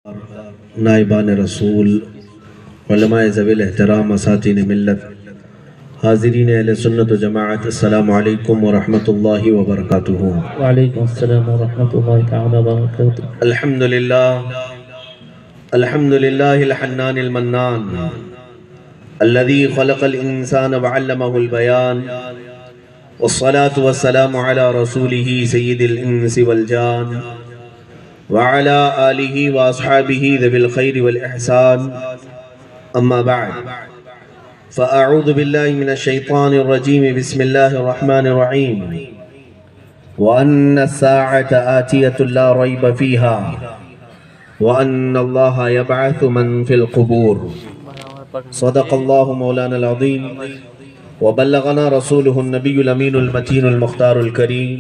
نائبان رسول، علماء ذویل احترام، اساتذین ملت، حاضرین اہل سنت و جماعت، السلام علیکم ورحمۃ اللہ وبرکاتہ۔ وعلیکم السلام ورحمۃ اللہ تعالی وبرکاتہ۔ الحمدللہ الحنان المنان الذي خلق الانسان وعلمه البیان، والصلاة والسلام على رسوله سید الانس والجان وعلى آلہ واصحابہ ذوی الخیر والاحسان، اما بعد فاعوذ باللہ من الشیطان الرجیم، بسم اللہ الرحمن الرحیم، وَأَنَّ السَّاعَةَ آتِيَةٌ لَا رَيْبَ فِيهَا وَأَنَّ اللَّهَ يَبْعَثُ مَن فِي الْقُبُورِ۔ صدق اللہ مولانا العظیم وبلغنا رسولہ النبی الامین المتین المختار الکریم،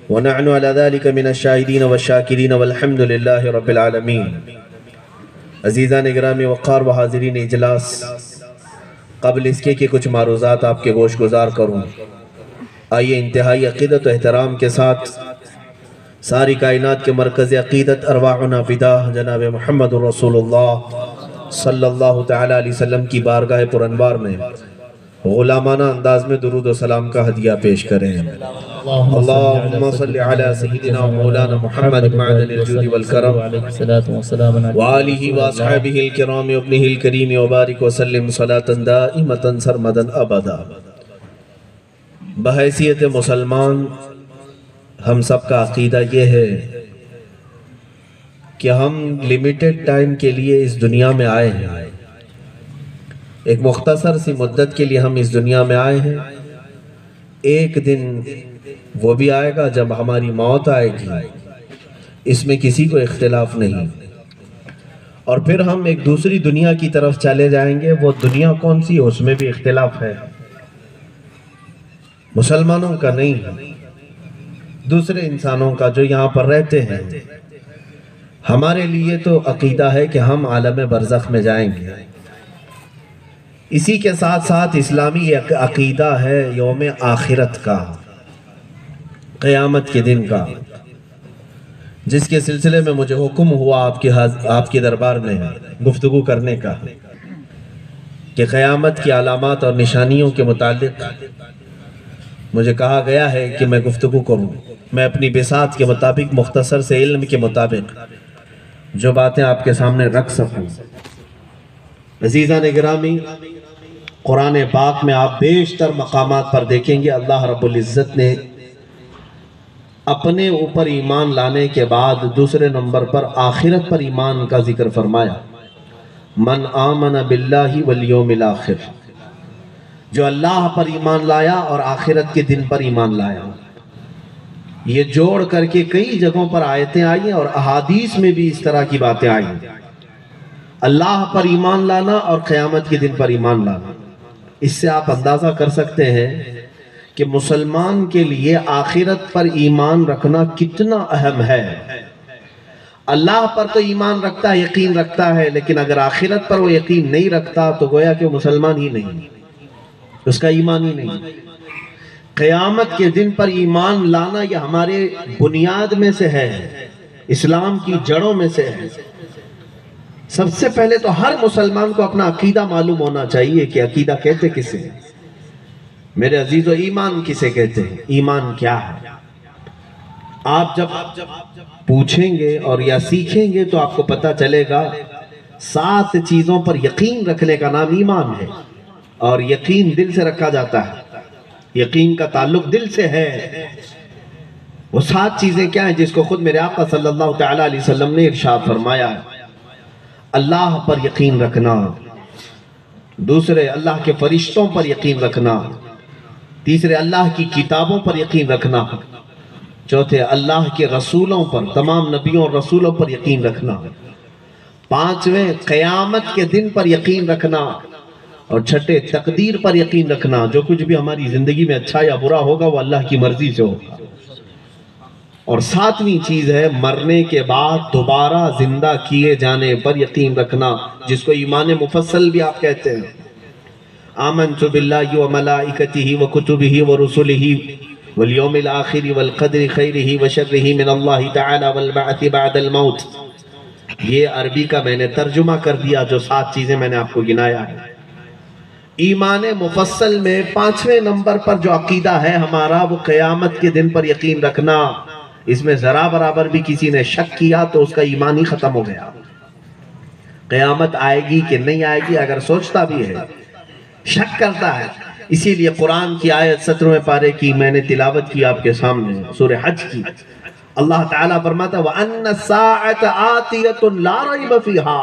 ونحن على ذلك من الشاہدین والشاکرین والحمد للہ رب العالمین۔ عزیزان اکرامی وقار و حاضرین اجلاس، قبل اس کے کچھ معروضات آپ کے گوش گزار کروں، آئیے انتہائی عقیدت و احترام کے ساتھ ساری کائنات کے مرکز عقیدت ارواحنا فدا جناب محمد رسول اللہ صلی اللہ تعالیٰ علیہ وسلم کی بارگاہ پرانوار میں غلامانہ انداز میں درود و سلام کا ہدیہ پیش کریں۔ اللہم صلی علی سیدنا مولانا محمد معدن الجود والکرم وآلہ واصحابہ الکرام وابنہ الکریم وبارک وسلم صلاة دائمتا سرمدا ابدا۔ بحیثیت مسلمان ہم سب کا عقیدہ یہ ہے کہ ہم لیمیٹڈ ٹائم کے لیے اس دنیا میں آئے ہیں، ایک مختصر سی مدت کے لیے ہم اس دنیا میں آئے ہیں۔ ایک دن وہ بھی آئے گا جب ہماری موت آئے گی، اس میں کسی کو اختلاف نہیں، اور پھر ہم ایک دوسری دنیا کی طرف چلے جائیں گے۔ وہ دنیا کون سی ہے اس میں بھی اختلاف ہے، مسلمانوں کا نہیں، دوسرے انسانوں کا جو یہاں پر رہتے ہیں۔ ہمارے لیے تو عقیدہ ہے کہ ہم عالم برزخ میں جائیں گے۔ اسی کے ساتھ ساتھ اسلامی عقیدہ ہے یوم آخرت کا، قیامت کے دن کا، جس کے سلسلے میں مجھے حکم ہوا آپ کے دربار میں گفتگو کرنے کا کہ قیامت کی علامات اور نشانیوں کے متعلق مجھے کہا گیا ہے کہ میں گفتگو کروں۔ میں اپنی بساط کے مطابق مختصر سے علم کے مطابق جو باتیں آپ کے سامنے رکھ سکوں۔ عزیزان گرامی، قرآن پاک میں آپ بیشتر مقامات پر دیکھیں گے اللہ رب العزت نے اپنے اوپر ایمان لانے کے بعد دوسرے نمبر پر آخرت پر ایمان کا ذکر فرمایا۔ من آمن باللہ والیوم الآخر، جو اللہ پر ایمان لایا اور آخرت کے دن پر ایمان لایا۔ یہ جوڑ کر کے کئی جگہوں پر آیتیں آئی ہیں اور احادیث میں بھی اس طرح کی باتیں آئی ہیں۔ اللہ پر ایمان لانا اور قیامت کے دن پر ایمان لانا، اس سے آپ اندازہ کر سکتے ہیں کہ مسلمان کے لیے آخرت پر ایمان رکھنا کتنا اہم ہے۔ اللہ پر تو ایمان رکھتا ہے، یقین رکھتا ہے، لیکن اگر آخرت پر وہ یقین نہیں رکھتا تو گویا کہ وہ مسلمان ہی نہیں، اس کا ایمان ہی نہیں۔ قیامت کے دن پر ایمان لانا یہ ہمارے بنیاد میں سے ہے، اسلام کی جڑوں میں سے ہے۔ سب سے پہلے تو ہر مسلمان کو اپنا عقیدہ معلوم ہونا چاہیے کہ عقیدہ کہتے کسے ہیں۔ میرے عزیزو، ایمان کسے کہتے ہیں؟ ایمان کیا ہے؟ آپ جب پوچھیں گے اور یا سیکھیں گے تو آپ کو پتہ چلے گا 7 چیزوں پر یقین رکھنے کا نام ایمان ہے، اور یقین دل سے رکھا جاتا ہے، یقین کا تعلق دل سے ہے۔ وہ 7 چیزیں کیا ہیں جس کو خود میرے آقا صلی اللہ تعالیٰ علیہ وسلم نے ارشاد فرمایا ہے؟ اللہ پر یقین رکھنا، دوسرے اللہ کے فرشتوں پر یقین رکھنا، تیسرے اللہ کی کتابوں پر یقین رکھنا، چوتھے اللہ کے رسولوں پر، تمام نبیوں اور رسولوں پر یقین رکھنا، پانچویں قیامت کے دن پر یقین رکھنا، اور چھٹے تقدیر پر یقین رکھنا، جو کچھ بھی ہماری زندگی میں اچھا یا برا ہوگا وہ اللہ کی مرضی سے ہوگا۔ اور 7ویں چیز ہے مرنے کے بعد دوبارہ زندہ کیے جانے پر یقین رکھنا، جس کو ایمان مفصل بھی آپ کہتے ہیں۔ آمنت باللہ وملائکتہ وکتبہ ورسلہ والیوم الآخر والقدر خیرہ وشرہ من اللہ تعالی والبعث بعد الموت۔ یہ عربی کا میں نے ترجمہ کر دیا، جو 7 چیزیں میں نے آپ کو گنایا ہے۔ ایمان مفصل میں 5ویں نمبر پر جو عقیدہ ہے ہمارا، وہ قیامت کے دن پر یقین رکھنا۔ اس میں ذرا برابر بھی کسی نے شک کیا تو اس کا ایمان ہی ختم ہو گیا۔ قیامت آئے گی کہ نہیں آئے گی، اگر سوچتا بھی ہے، شک کرتا ہے، اسی لیے قرآن کی آیت 17ویں پارے کی میں نے تلاوت کی آپ کے سامنے، سورہ حج کی۔ اللہ تعالیٰ فرماتا ہے وَأَنَّ السَّاعَةَ آتِيَةٌ لَا رَيْبَ فِيهَا،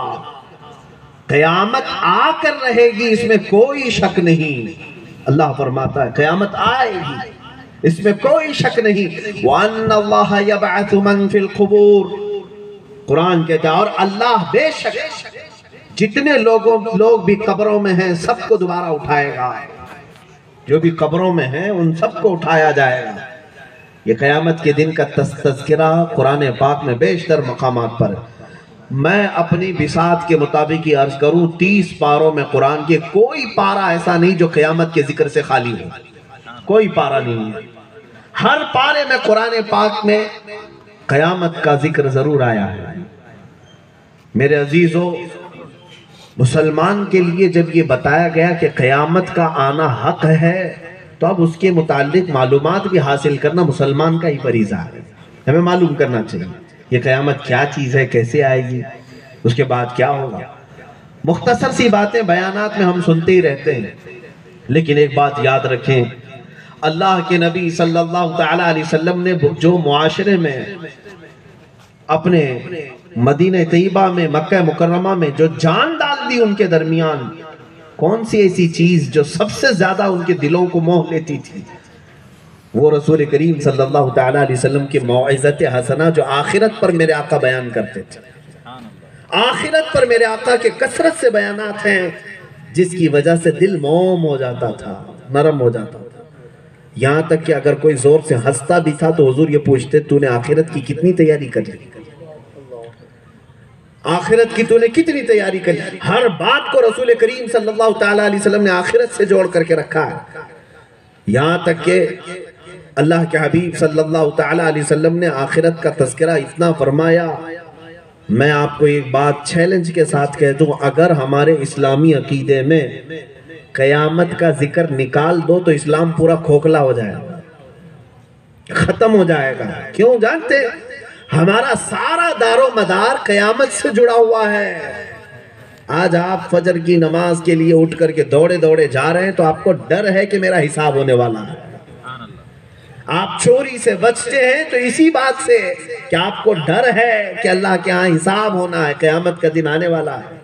قیامت آ کر رہے گی، اس میں کوئی شک نہیں۔ اللہ فرماتا ہے قیامت آئے گی، اس میں کوئی شک نہیں۔ وَأَنَّ اللَّهَ يَبْعَثُ مَن فِي الْقُبُورِ، قرآن کہتا ہے اور اللہ بے شک جتنے لوگ بھی قبروں میں ہیں سب کو دوبارہ اٹھائے گا، جو بھی قبروں میں ہیں ان سب کو اٹھایا جائے گا۔ یہ قیامت کے دن کا تذکرہ قرآن پاک میں بیشتر مقامات پر ہے۔ میں اپنی بساط کے مطابق ہی عرض کروں، 30 پاروں میں قرآن کے کوئی پارہ ایسا نہیں جو قیامت کے ذکر سے خالی ہو، کوئی پارہ نہیں ہے۔ ہر پارے میں قرآن پاک میں قیامت کا ذکر ضرور آیا ہے۔ میرے عزیزو، مسلمان کے لیے جب یہ بتایا گیا کہ قیامت کا آنا حق ہے تو اب اس کے متعلق معلومات بھی حاصل کرنا مسلمان کا ہی فریضہ ہے۔ ہمیں معلوم کرنا چاہیے یہ قیامت کیا چیز ہے، کیسے آئے گی، اس کے بعد کیا ہوگا۔ مختصر سی باتیں بیانات میں ہم سنتے ہی رہتے ہیں، لیکن ایک بات یاد رکھیں، اللہ کے نبی صلی اللہ تعالیٰ علیہ وسلم نے جو معاشرے میں اپنے مدینہ طیبہ میں، مکہ مکرمہ میں جو جان ڈال دی ان کے درمیان، کون سی ایسی چیز جو سب سے زیادہ ان کے دلوں کو موہ لیتی تھی؟ وہ رسول کریم صلی اللہ تعالیٰ علیہ وسلم کی موعظت حسنہ جو آخرت پر میرے آقا بیان کرتے تھے۔ آخرت پر میرے آقا کے کثرت سے بیانات ہیں جس کی وجہ سے دل موم ہو جاتا تھا، نرم ہو جاتا تھا، یہاں تک کہ اگر کوئی زور سے ہنستا بھی تھا تو حضور یہ پوچھتے تو نے آخرت کی کتنی تیاری کر لی؟ آخرت کی تو نے کتنی تیاری کر لی؟ ہر بات کو رسول کریم صلی اللہ تعالیٰ علیہ وسلم نے آخرت سے جوڑ کر کے رکھا ہے، یہاں تک کہ اللہ کے حبیب صلی اللہ تعالیٰ علیہ وسلم نے آخرت کا تذکرہ اتنا فرمایا۔ میں آپ کو ایک بات چیلنج کے ساتھ کہہ دوں، اگر ہمارے اسلامی عقیدے میں قیامت کا ذکر نکال دو تو اسلام پورا کھوکھلا ہو جائے گا، ختم ہو جائے گا۔ کیوں جانتے؟ ہمارا سارا دار و مدار قیامت سے جڑا ہوا ہے۔ آج آپ فجر کی نماز کے لیے اٹھ کر کے دوڑے دوڑے جا رہے ہیں تو آپ کو ڈر ہے کہ میرا حساب ہونے والا ہے۔ آپ چوری سے بچتے ہیں تو اسی بات سے کہ آپ کو ڈر ہے کہ اللہ کے ہاں حساب ہونا ہے، قیامت کا دن آنے والا ہے۔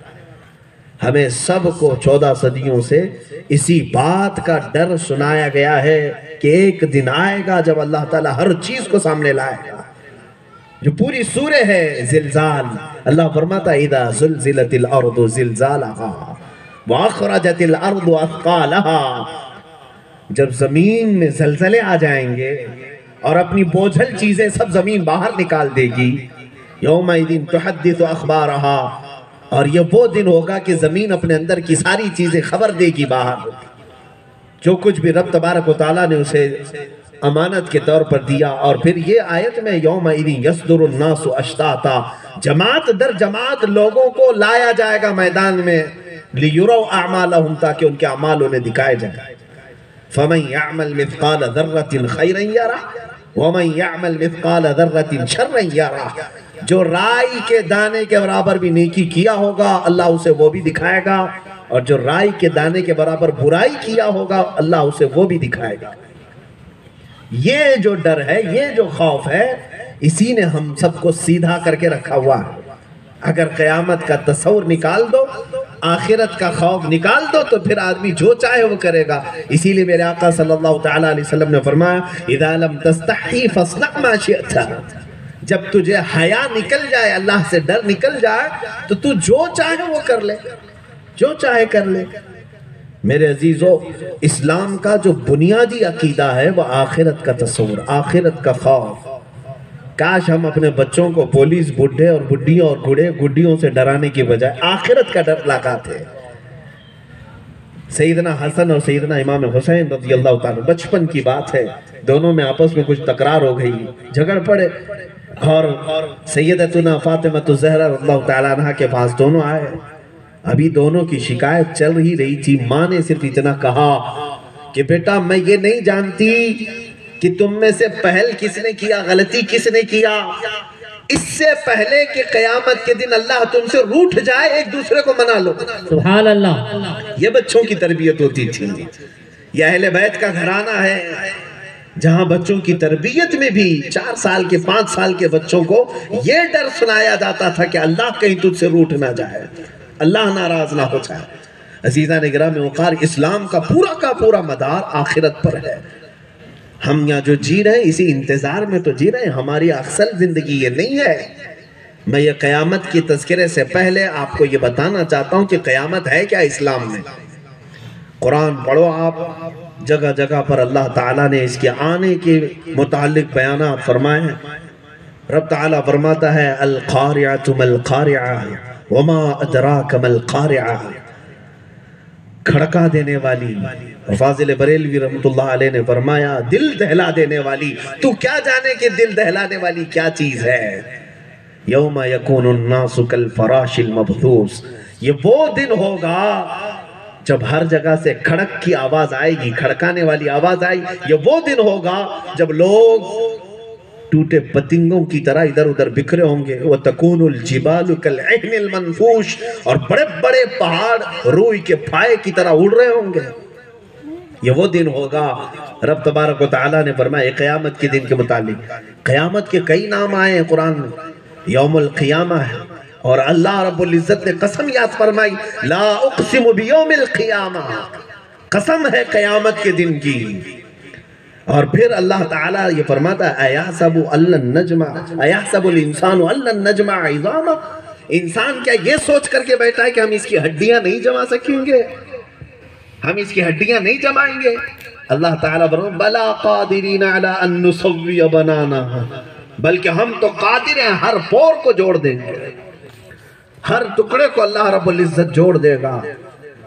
ہمیں سب کو 14 صدیوں سے اسی بات کا ڈر سنایا گیا ہے کہ ایک دن آئے گا جب اللہ تعالیٰ ہر چیز کو سامنے لائے گا۔ جو پوری سورہ ہے زلزال، اللہ فرماتا ہے اذا زلزلت الارض زلزالها واخرجت الارض اثقالها، جب زمین میں زلزلے آ جائیں گے اور اپنی بوجھل چیزیں سب زمین باہر نکال دے گی، یومئذ تحدث اخبارها، اور یہ وہ دن ہوگا کہ زمین اپنے اندر کی ساری چیزیں خبر دے گی باہر، جو کچھ بھی رب تبارک و تعالیٰ نے اسے امانت کے طور پر دیا۔ اور پھر یہ آیت میں یومئذ یصدر الناس اشتاتا، جماعت در جماعت لوگوں کو لایا جائے گا میدان میں، لیروا اعمالہم، تاکہ ان کے اعمال انہیں دکھائے جائیں۔ فمن يعمل مثقال ذرة خيرا يره ومن يعمل مثقال ذرة شرا يره، جو رائی کے دانے کے برابر بھی نیکی کیا ہوگا اللہ اسے وہ بھی دکھائے گا، اور جو رائی کے دانے کے برابر برائی کیا ہوگا اللہ اسے وہ بھی دکھائے گا۔ یہ جو ڈر ہے، یہ جو خوف ہے، اسی نے ہم سب کو سیدھا کر کے رکھا ہوا ہے۔ اگر قیامت کا تصور نکال دو، آخرت کا خوف نکال دو، تو پھر آدمی جو چاہے وہ کرے گا۔ اسی لیے میرے آقا صلی اللہ تعالیٰ علیہ وسلم نے فرمایا اذا لم تستحی فاصنع ما شئت، جب تجھے حیا نکل جائے، اللہ سے ڈر نکل جائے، تو تو جو چاہے وہ کر لے، جو چاہے کر لے۔ میرے عزیزو، اسلام کا جو بنیادی عقیدہ ہے وہ آخرت کا تصور، آخرت کا خوف۔ کاش ہم اپنے بچوں کو پولیس، بڈھے اور بڈھیوں اور گڈیوں سے ڈرانے کی بجائے آخرت کا ڈر لگاتے۔ سیدنا حسن اور سیدنا امام حسین رضی اللہ تعالیٰ، بچپن کی بات ہے، دونوں میں آپس میں کچھ تکرار ہو گئی، جھگڑ پڑے۔ اور سیدتنا فاطمہ الزہرا رضی اللہ تعالیٰ عنہ کے پاس دونوں آئے. ابھی دونوں کی شکایت چل ہی رہی تھی. ماں نے صرف اتنا کہا کہ بیٹا میں یہ نہیں جانتی کہ تم میں سے پہل کس نے کیا, غلطی کس نے کیا. اس سے پہلے کہ قیامت کے دن اللہ تم سے روٹھ جائے ایک دوسرے کو منا لو. سبحان اللہ. یہ بچوں کی تربیت ہوتی تھی. یہ اہل بیت کا گھرانہ ہے جہاں بچوں کی تربیت میں بھی 4 سال کے 5 سال کے بچوں کو یہ ڈر سنایا جاتا تھا کہ اللہ کہیں تجھ سے روٹھ نہ جائے, اللہ ناراض نہ ہو جائے. عزیزان گرامی وقار, اسلام کا پورا مدار آخرت پر ہے. ہم یہاں جو جی رہے ہیں اسی انتظار میں تو جی رہے ہیں. ہماری اصل زندگی یہ نہیں ہے. میں یہ قیامت کی تذکرے سے پہلے آپ کو یہ بتانا چاہتا ہوں کہ قیامت ہے کیا اسلام میں. قرآن پڑھو آپ, جگہ جگہ پر اللہ تعالیٰ نے اس کے آنے کے متعلق بیانات فرمائے ہیں. رب تعالیٰ فرماتا ہے القارعۃ ما القارعہ وما ادراک ما القارعہ. کھڑکا دینے والی. فاضل بریلوی رحمت اللہ علیہ نے فرمایا دل دہلا دینے والی. تو کیا جانے کہ دل دہلانے والی کیا چیز ہے. یوم یکون الناس کالفراش المبثوث. یہ وہ دن ہوگا جب ہر جگہ سے کھڑک کی آواز آئے گی, کھڑکانے والی آواز آئی. یہ وہ دن ہوگا جب لوگ ٹوٹے پتنگوں کی طرح ادھر ادھر بکھرے ہوں گے. وَتَكُونُ الْجِبَالُ كَالْعِهْنِ الْمَنْفُوشِ. اور بڑے بڑے پہاڑ روئی کے پھائے کی طرح اڑ رہے ہوں گے. یہ وہ دن ہوگا. رب تبارک و تعالیٰ نے فرمایا قیامت کے دن کے متعلق. قیامت کے کئی نام آئے ہیں قرآن میں. یوم القیامہ ہے, اور اللہ رب العزت نے قسم یاد فرمائی لا اقسم بیوم القیامہ, قسم ہے قیامت کے دن کی. اور پھر اللہ تعالیٰ یہ فرماتا ہے ایحسب ان نجمع ایحسب الانسان ان نجمع عظامہ. انسان کیا یہ سوچ کر کے بیٹھا ہے کہ ہم اس کی ہڈیاں نہیں جما سکیں گے, ہم اس کی ہڈیاں نہیں جمائیں گے. اللہ تعالیٰ فرماتا بلا قادرین علی ان نسوی بنانا, بلکہ ہم تو قادر ہیں ہر پور کو جوڑ دیں گے, ہر ٹکڑے کو اللہ رب العزت جوڑ دے گا.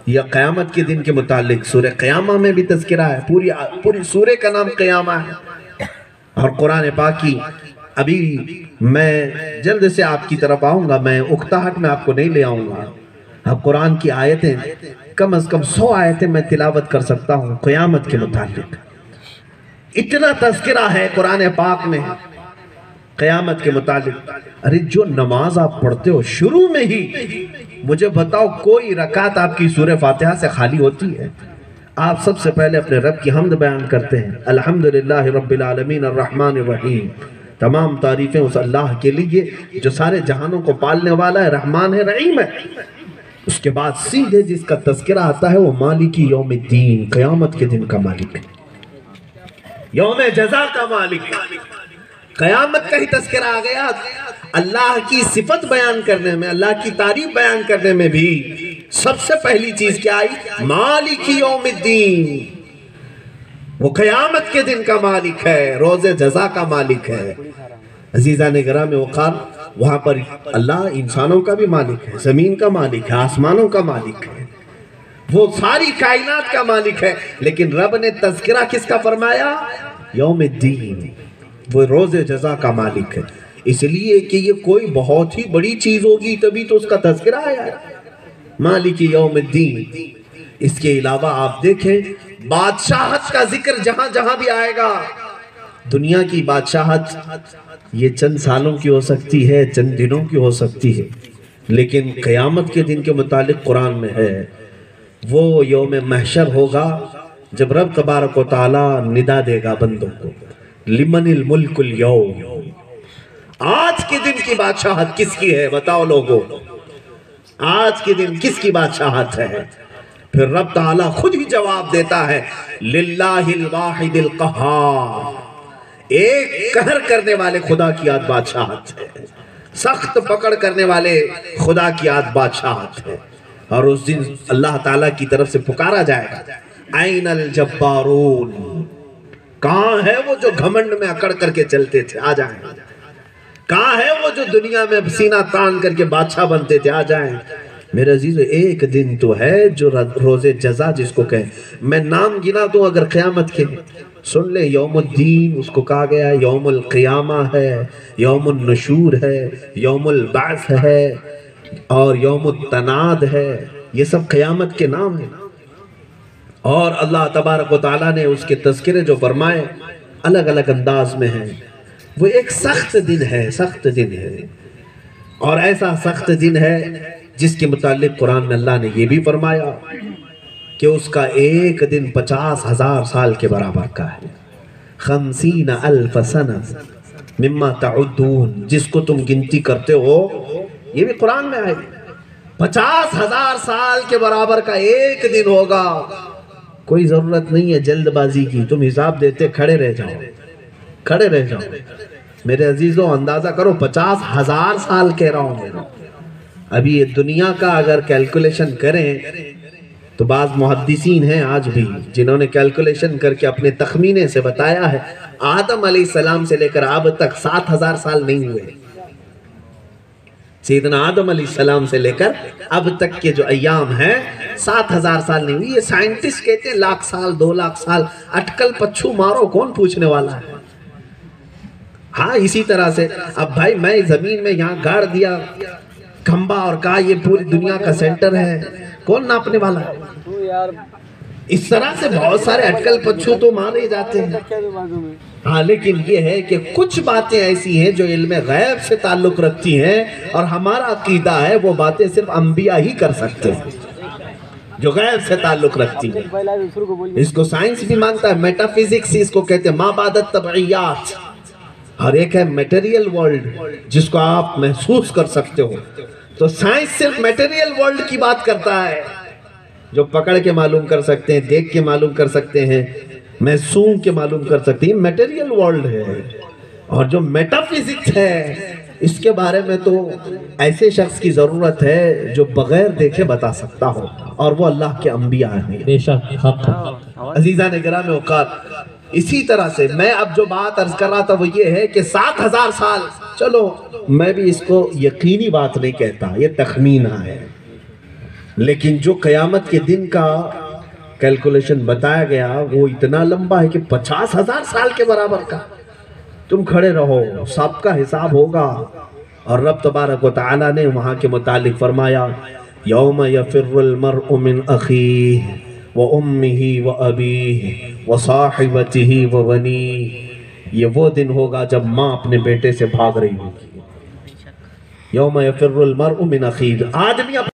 یہ قیامت کے دن کے متعلق سورہ قیامہ میں بھی تذکرہ ہے. پوری سورہ کا نام قیامہ ہے. اور قرآن پاک کی ابھی میں جلد سے آپ کی طرف آؤں گا, میں اکتاہٹ میں آپ کو نہیں لے آؤں گا. اب قرآن کی آیتیں کم از کم 100 آیتیں میں تلاوت کر سکتا ہوں قیامت کے متعلق. اتنا تذکرہ ہے قرآن پاک میں قیامت کے متعلق. ارے جو نماز آپ پڑھتے ہو شروع میں ہی مجھے بتاؤ کوئی رکعت آپ کی سورہ فاتحہ سے خالی ہوتی ہے؟ آپ سب سے پہلے اپنے رب کی حمد بیان کرتے ہیں الحمدللہ رب العالمین الرحمن الرحیم. تمام تعریفیں اس اللہ کے لیے جو سارے جہانوں کو پالنے والا ہے, رحمان ہے, رحیم ہے. اس کے بعد سیدھے جس کا تذکرہ آتا ہے وہ مالکی یوم الدین, قیامت کے دن کا مالک, یوم جزا کا مالک. قیامت کا ہی تذکرہ آ گیا. اللہ کی صفت بیان کرنے میں, اللہ کی تعریف بیان کرنے میں بھی سب سے پہلی چیز کیا آئی؟ مالک یوم الدین. وہ قیامت کے دن کا مالک ہے, روز جزا کا مالک ہے. عزیزان گرامی وقار, وہاں پر اللہ انسانوں کا بھی مالک ہے, زمین کا مالک ہے, آسمانوں کا مالک ہے, وہ ساری کائنات کا مالک ہے. لیکن رب نے تذکرہ کس کا فرمایا؟ یوم الدین, وہ روز جزا کا مالک ہے. اس لیے کہ یہ کوئی بہت ہی بڑی چیز ہوگی تبھی تو اس کا تذکرہ آیا ہے, مالک یوم الدین. اس کے علاوہ آپ دیکھیں بادشاہت کا ذکر جہاں جہاں بھی آئے گا. دنیا کی بادشاہت یہ چند سالوں کی ہو سکتی ہے, چند دنوں کی ہو سکتی ہے, لیکن قیامت کے دن کے متعلق قرآن میں ہے وہ یوم محشر ہوگا جب رب تبارک و تعالی ندا دے گا بندوں کو لمن الملک اليوم. آج کے دن کی بادشاہت کس کی ہے بتاؤ لوگوں, آج کے دن کس کی بادشاہت ہے؟ پھر رب تعالی خود ہی جواب دیتا ہے للہ الواحد القہار, ایک قہر کرنے والے خدا کی آج بادشاہت ہے, سخت پکڑ کرنے والے خدا کی آج بادشاہت ہے. اور اس دن اللہ تعالیٰ کی طرف سے پکارا جائے گا این الجبارون, کہاں ہے وہ جو گھمنڈ میں اکڑ کر کے چلتے تھے, آ جائیں. کہاں ہے وہ جو دنیا میں سینہ تان کر کے بادشاہ بنتے تھے, آ جائیں. میرے عزیز ایک دن تو ہے جو روز جزا جس کو کہیں, میں نام گنا دوں اگر قیامت کے, سن لے، یوم الدین اس کو کہا گیا ہے، یوم القیامہ ہے، یوم النشور ہے، یوم البعث ہے اور یوم التناد ہے، یہ سب قیامت کے نام ہیں۔ اور اللہ تبارک و تعالیٰ نے اس کے تذکرے جو فرمائے الگ الگ انداز میں ہیں۔ وہ ایک سخت دن ہے، سخت دن ہے، اور ایسا سخت دن ہے جس کے متعلق قرآن میں اللہ نے یہ بھی فرمایا کہ اس کا ایک دن 50,000 سال کے برابر کا ہے۔ 50,000 سنہ مما تعدون، جس کو تم گنتی کرتے ہو، یہ بھی قرآن میں آئے 50,000 سال کے برابر کا ایک دن ہوگا۔ کوئی ضرورت نہیں ہے جلد بازی کی، تم حساب دیتے کھڑے رہ جاؤ، کھڑے رہ جاؤ میرے عزیزوں۔ اندازہ کرو 50,000 سال کہہ رہا ہوں میں، ابھی یہ دنیا کا اگر کیلکولیشن کریں تو بعض محدثین ہیں آج بھی جنہوں نے کیلکولیشن کر کے اپنے تخمینے سے بتایا ہے آدم علیہ السلام سے لے کر اب تک 7,000 سال نہیں ہوئے۔ سیدنا آدم علیہ السلام سے لے کر اب تک کے جو ایام ہیں 7,000 سال نہیں ہوئی۔ یہ سائنٹسٹ کہتے ہیں 1,00,000 سال 2,00,000 سال، اٹکل پچھو مارو، کون پوچھنے والا ہے۔ ہاں اسی طرح سے اب بھائی میں زمین میں یہاں گاڑ دیا کھمبا اور کہا یہ پوری دنیا کا سینٹر ہے، کون ناپنے والا ہے؟ اس طرح سے بہت سارے اٹکل پچھو تو مانے جاتے ہیں۔ ہاں لیکن یہ ہے کہ کچھ باتیں ایسی ہیں جو علم غیب سے تعلق رکھتی ہیں، اور ہمارا عقیدہ ہے وہ باتیں صرف انبیاء ہی کر سکتے ہیں جو غیب سے تعلق رکھتی ہیں۔ اس کو سائنس بھی مانتا ہے، میٹا فزکس اس کو کہتے ہیں، ما بعد الطبعیات۔ اور ایک ہے میٹیریل ورلڈ جس کو آپ محسوس کر سکتے ہو، تو سائنس صرف میٹیریل ورلڈ کی بات کرتا ہے، جو پکڑ کے معلوم کر سکتے ہیں، دیکھ کے معلوم کر سکتے ہیں، محسوس کے معلوم کر سکتے ہیں، میٹیریل ورلڈ ہے۔ اور جو میٹا فزکس ہے اس کے بارے میں تو ایسے شخص کی ضرورت ہے جو بغیر دیکھے بتا سکتا ہو، اور وہ اللہ کے انبیاء ہیں۔ بے شک حق۔ عزیزان گرامی اوقات، اسی طرح سے میں اب جو بات عرض کر رہا تھا وہ یہ ہے کہ 7,000 سال، چلو میں بھی اس کو یقینی بات نہیں کہتا، یہ تخمینہ ہے، لیکن جو قیامت کے دن کا کیلکولیشن بتایا گیا وہ اتنا لمبا ہے کہ 50,000 سال کے برابر کا۔ تم کھڑے رہو، سب کا حساب ہوگا۔ اور رب تبارک و تعالی نے وہاں کے متعلق فرمایا یوم یفر المرء من اخیہ وَأُمِّهِ وَأَبِيهِ وَصَاحِبَتِهِ وَبَنِيهِ، یہ وہ دن ہوگا جب ماں اپنے بیٹے سے بھاگ رہی ہوگی۔ یوم یفر المرء من اخیہ، آدمی